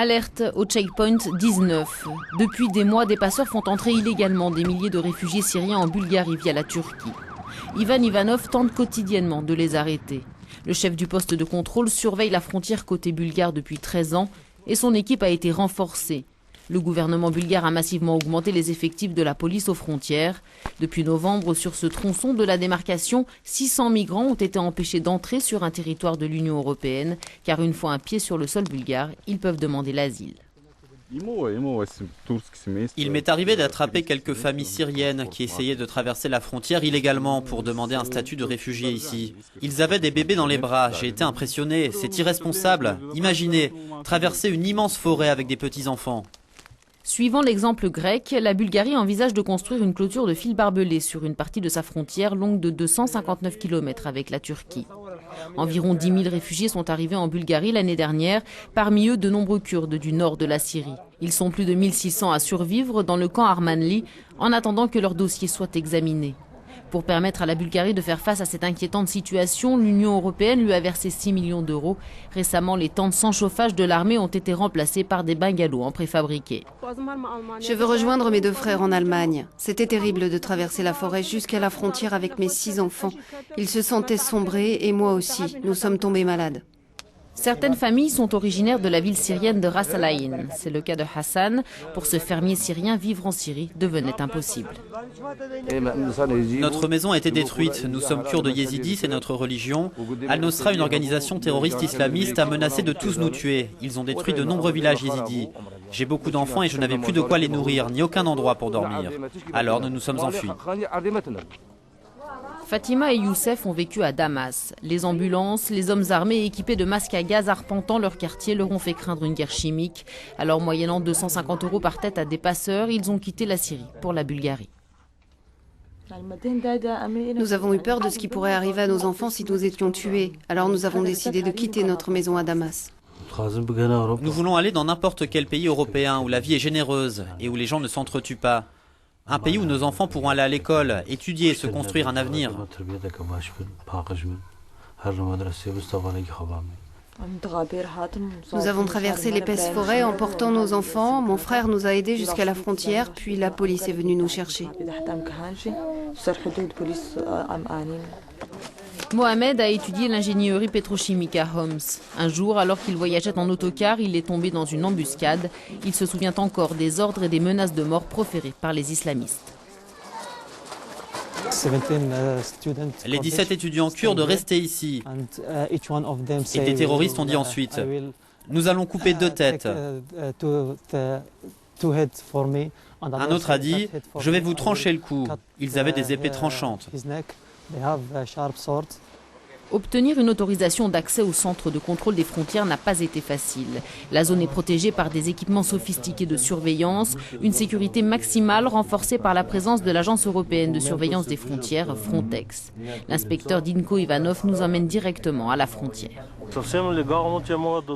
Alerte au checkpoint 19. Depuis des mois, des passeurs font entrer illégalement des milliers de réfugiés syriens en Bulgarie via la Turquie. Ivan Ivanov tente quotidiennement de les arrêter. Le chef du poste de contrôle surveille la frontière côté bulgare depuis 13 ans et son équipe a été renforcée. Le gouvernement bulgare a massivement augmenté les effectifs de la police aux frontières. Depuis novembre, sur ce tronçon de la démarcation, 600 migrants ont été empêchés d'entrer sur un territoire de l'Union européenne, car une fois un pied sur le sol bulgare, ils peuvent demander l'asile. Il m'est arrivé d'attraper quelques familles syriennes qui essayaient de traverser la frontière illégalement pour demander un statut de réfugié ici. Ils avaient des bébés dans les bras, j'ai été impressionné, c'est irresponsable. Imaginez, traverser une immense forêt avec des petits-enfants. Suivant l'exemple grec, la Bulgarie envisage de construire une clôture de fil barbelé sur une partie de sa frontière longue de 259 km avec la Turquie. Environ 10 000 réfugiés sont arrivés en Bulgarie l'année dernière, parmi eux de nombreux Kurdes du nord de la Syrie. Ils sont plus de 1600 à survivre dans le camp Armanli en attendant que leur dossier soit examiné. Pour permettre à la Bulgarie de faire face à cette inquiétante situation, l'Union européenne lui a versé 6 millions d'euros. Récemment, les tentes sans chauffage de l'armée ont été remplacées par des bungalows en préfabriqué. Je veux rejoindre mes deux frères en Allemagne. C'était terrible de traverser la forêt jusqu'à la frontière avec mes 6 enfants. Ils se sentaient sombrés et moi aussi. Nous sommes tombés malades. Certaines familles sont originaires de la ville syrienne de Ras Al Ain. C'est le cas de Hassan. Pour ce fermier syrien, vivre en Syrie devenait impossible. Notre maison a été détruite. Nous sommes Kurdes yézidis, c'est notre religion. Al-Nosra, une organisation terroriste islamiste, a menacé de tous nous tuer. Ils ont détruit de nombreux villages yézidis. J'ai beaucoup d'enfants et je n'avais plus de quoi les nourrir, ni aucun endroit pour dormir. Alors nous nous sommes enfuis. Fatima et Youssef ont vécu à Damas. Les ambulances, les hommes armés équipés de masques à gaz arpentant leur quartier leur ont fait craindre une guerre chimique. Alors, moyennant 250 € par tête à des passeurs, ils ont quitté la Syrie pour la Bulgarie. Nous avons eu peur de ce qui pourrait arriver à nos enfants si nous étions tués. Alors nous avons décidé de quitter notre maison à Damas. Nous voulons aller dans n'importe quel pays européen où la vie est généreuse et où les gens ne s'entretuent pas. Un pays où nos enfants pourront aller à l'école, étudier et se construire un avenir. Nous avons traversé l'épaisse forêt en portant nos enfants. Mon frère nous a aidés jusqu'à la frontière, puis la police est venue nous chercher. Mohamed a étudié l'ingénierie pétrochimique à Homs. Un jour, alors qu'il voyageait en autocar, il est tombé dans une embuscade. Il se souvient encore des ordres et des menaces de mort proférées par les islamistes. Les 17 étudiants kurdes restaient ici. Et des terroristes ont dit ensuite, nous allons couper 2 têtes. Un autre a dit, je vais vous trancher le cou. Ils avaient des épées tranchantes. Obtenir une autorisation d'accès au centre de contrôle des frontières n'a pas été facile. La zone est protégée par des équipements sophistiqués de surveillance, une sécurité maximale renforcée par la présence de l'Agence européenne de surveillance des frontières, Frontex. L'inspecteur Dinko Ivanov nous emmène directement à la frontière.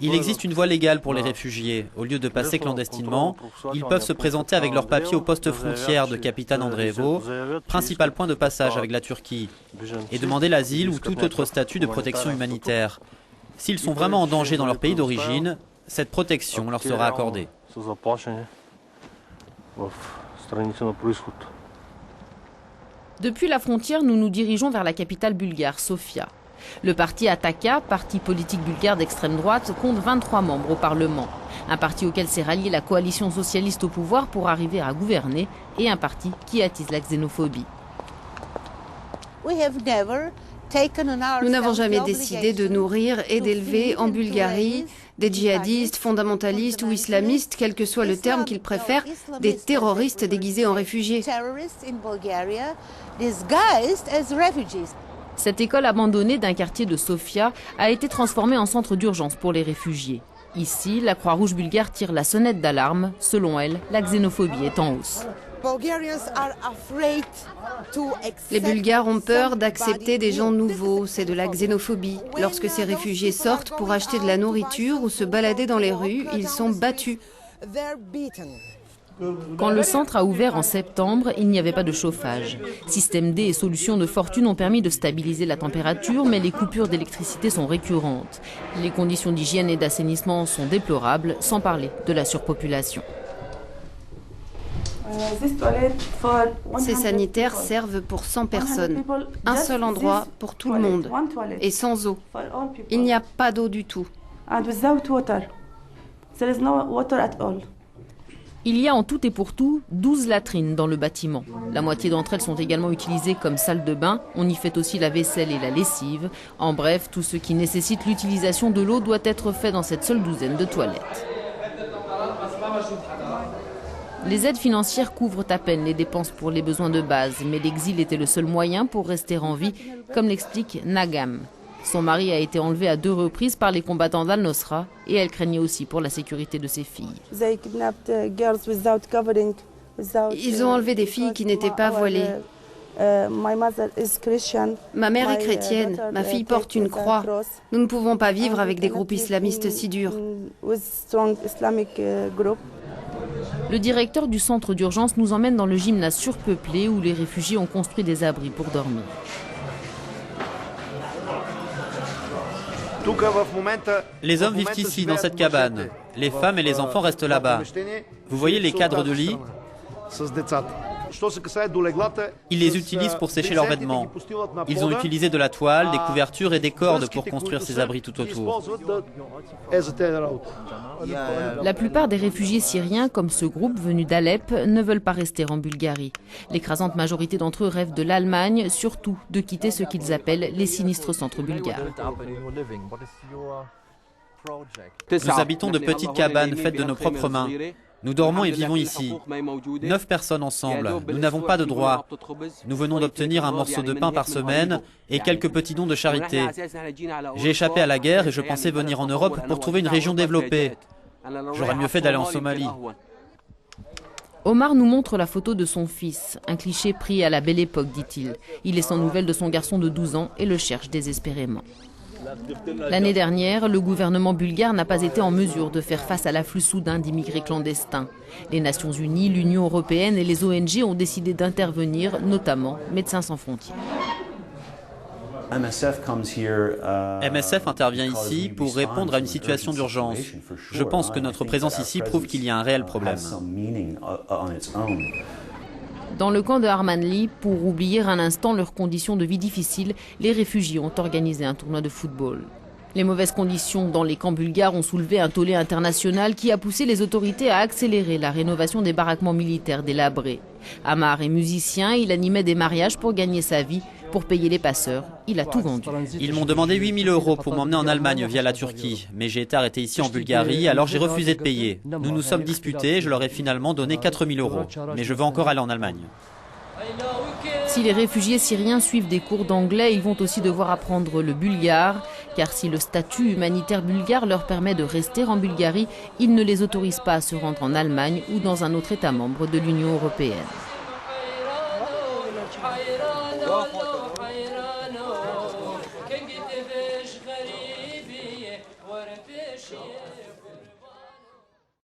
Il existe une voie légale pour les réfugiés. Au lieu de passer clandestinement, ils peuvent se présenter avec leurs papiers au poste frontière de Kapitan Andreevo, principal point de passage avec la Turquie, et demander l'asile ou tout autre statut de protection humanitaire. S'ils sont vraiment en danger dans leur pays d'origine, cette protection leur sera accordée. Depuis la frontière, nous nous dirigeons vers la capitale bulgare, Sofia. Le parti Ataka, parti politique bulgare d'extrême droite, compte 23 membres au Parlement. Un parti auquel s'est ralliée la coalition socialiste au pouvoir pour arriver à gouverner et un parti qui attise la xénophobie. Nous n'avons jamais décidé de nourrir et d'élever en Bulgarie des djihadistes, fondamentalistes ou islamistes, quel que soit le terme qu'ils préfèrent, des terroristes déguisés en réfugiés. Cette école abandonnée d'un quartier de Sofia a été transformée en centre d'urgence pour les réfugiés. Ici, la Croix-Rouge bulgare tire la sonnette d'alarme. Selon elle, la xénophobie est en hausse. Les Bulgares ont peur d'accepter des gens nouveaux, c'est de la xénophobie. Lorsque ces réfugiés sortent pour acheter de la nourriture ou se balader dans les rues, ils sont battus. Quand le centre a ouvert en septembre, il n'y avait pas de chauffage. Système D et solutions de fortune ont permis de stabiliser la température, mais les coupures d'électricité sont récurrentes. Les conditions d'hygiène et d'assainissement sont déplorables, sans parler de la surpopulation. Ces sanitaires servent pour 100 personnes. Un seul endroit pour tout le monde. Et sans eau. Il n'y a pas d'eau du tout. Il y a en tout et pour tout 12 latrines dans le bâtiment. La moitié d'entre elles sont également utilisées comme salle de bain. On y fait aussi la vaisselle et la lessive. En bref, tout ce qui nécessite l'utilisation de l'eau doit être fait dans cette seule douzaine de toilettes. Les aides financières couvrent à peine les dépenses pour les besoins de base, mais l'exil était le seul moyen pour rester en vie, comme l'explique Nagam. Son mari a été enlevé à 2 reprises par les combattants d'Al-Nosra et elle craignait aussi pour la sécurité de ses filles. Ils ont enlevé des filles qui n'étaient pas voilées. Ma mère est chrétienne, ma fille porte une croix. Nous ne pouvons pas vivre avec des groupes islamistes si durs. Le directeur du centre d'urgence nous emmène dans le gymnase surpeuplé où les réfugiés ont construit des abris pour dormir. Les hommes vivent ici, dans cette cabane. Les femmes et les enfants restent là-bas. Vous voyez les cadres de lit? Ils les utilisent pour sécher leurs vêtements. Ils ont utilisé de la toile, des couvertures et des cordes pour construire ces abris tout autour. La plupart des réfugiés syriens, comme ce groupe venu d'Alep, ne veulent pas rester en Bulgarie. L'écrasante majorité d'entre eux rêvent de l'Allemagne, surtout de quitter ce qu'ils appellent les sinistres centres bulgares. Nous habitons de petites cabanes faites de nos propres mains. Nous dormons et vivons ici. 9 personnes ensemble. Nous n'avons pas de droits. Nous venons d'obtenir un morceau de pain par semaine et quelques petits dons de charité. J'ai échappé à la guerre et je pensais venir en Europe pour trouver une région développée. J'aurais mieux fait d'aller en Somalie. Omar nous montre la photo de son fils, un cliché pris à la belle époque, dit-il. Il est sans nouvelles de son garçon de 12 ans et le cherche désespérément. L'année dernière, le gouvernement bulgare n'a pas été en mesure de faire face à l'afflux soudain d'immigrés clandestins. Les Nations Unies, l'Union européenne et les ONG ont décidé d'intervenir, notamment Médecins sans frontières. MSF intervient ici pour répondre à une situation d'urgence. Je pense que notre présence ici prouve qu'il y a un réel problème. Dans le camp de Harmanli, pour oublier un instant leurs conditions de vie difficiles, les réfugiés ont organisé un tournoi de football. Les mauvaises conditions dans les camps bulgares ont soulevé un tollé international qui a poussé les autorités à accélérer la rénovation des baraquements militaires délabrés. Amar est musicien, il animait des mariages pour gagner sa vie. Pour payer les passeurs, il a tout vendu. Ils m'ont demandé 8 000 € pour m'emmener en Allemagne via la Turquie. Mais j'ai été arrêté ici en Bulgarie, alors j'ai refusé de payer. Nous nous sommes disputés, je leur ai finalement donné 4 000 €. Mais je veux encore aller en Allemagne. Si les réfugiés syriens suivent des cours d'anglais, ils vont aussi devoir apprendre le bulgare. Car si le statut humanitaire bulgare leur permet de rester en Bulgarie, ils ne les autorisent pas à se rendre en Allemagne ou dans un autre État membre de l'Union européenne.